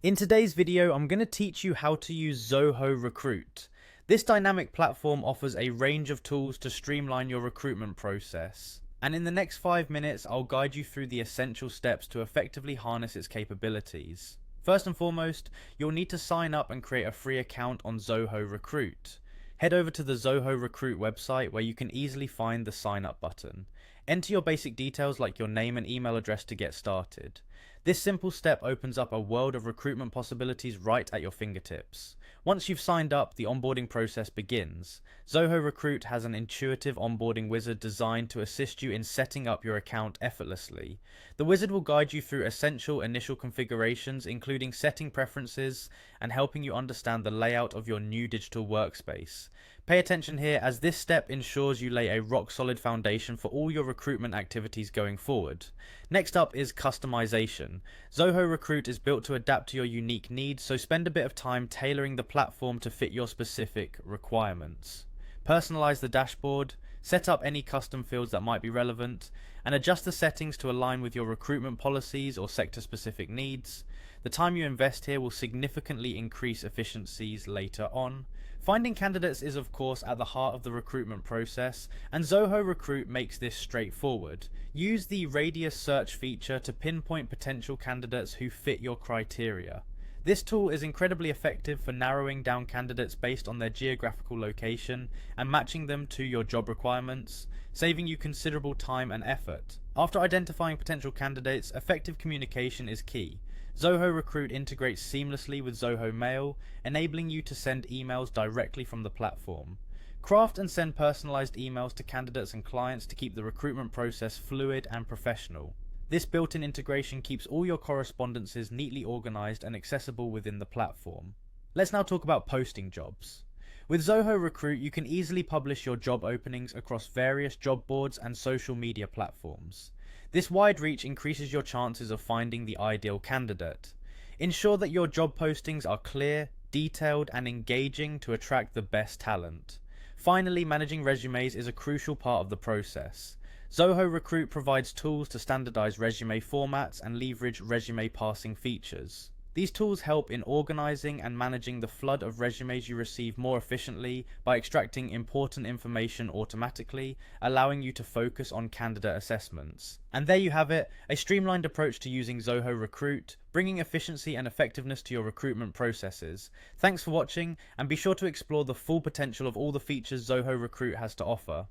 In today's video, I'm going to teach you how to use Zoho Recruit. This dynamic platform offers a range of tools to streamline your recruitment process. And in the next 5 minutes, I'll guide you through the essential steps to effectively harness its capabilities. First and foremost, you'll need to sign up and create a free account on Zoho Recruit. Head over to the Zoho Recruit website where you can easily find the sign up button. Enter your basic details like your name and email address to get started. This simple step opens up a world of recruitment possibilities right at your fingertips. Once you've signed up, the onboarding process begins. Zoho Recruit has an intuitive onboarding wizard designed to assist you in setting up your account effortlessly. The wizard will guide you through essential initial configurations, including setting preferences and helping you understand the layout of your new digital workspace. Pay attention here, as this step ensures you lay a rock-solid foundation for all your recruitment activities going forward. Next up is customization. Zoho Recruit is built to adapt to your unique needs, so spend a bit of time tailoring the platform to fit your specific requirements. Personalize the dashboard, set up any custom fields that might be relevant, and adjust the settings to align with your recruitment policies or sector-specific needs. The time you invest here will significantly increase efficiencies later on. Finding candidates is of course at the heart of the recruitment process, and Zoho Recruit makes this straightforward. Use the radius search feature to pinpoint potential candidates who fit your criteria. This tool is incredibly effective for narrowing down candidates based on their geographical location and matching them to your job requirements, saving you considerable time and effort. After identifying potential candidates, effective communication is key. Zoho Recruit integrates seamlessly with Zoho Mail, enabling you to send emails directly from the platform. Craft and send personalized emails to candidates and clients to keep the recruitment process fluid and professional. This built-in integration keeps all your correspondences neatly organized and accessible within the platform. Let's now talk about posting jobs. With Zoho Recruit, you can easily publish your job openings across various job boards and social media platforms. This wide reach increases your chances of finding the ideal candidate. Ensure that your job postings are clear, detailed, and engaging to attract the best talent. Finally, managing resumes is a crucial part of the process. Zoho Recruit provides tools to standardize resume formats and leverage resume parsing features. These tools help in organizing and managing the flood of resumes you receive more efficiently by extracting important information automatically, allowing you to focus on candidate assessments. And there you have it, a streamlined approach to using Zoho Recruit, bringing efficiency and effectiveness to your recruitment processes. Thanks for watching, and be sure to explore the full potential of all the features Zoho Recruit has to offer.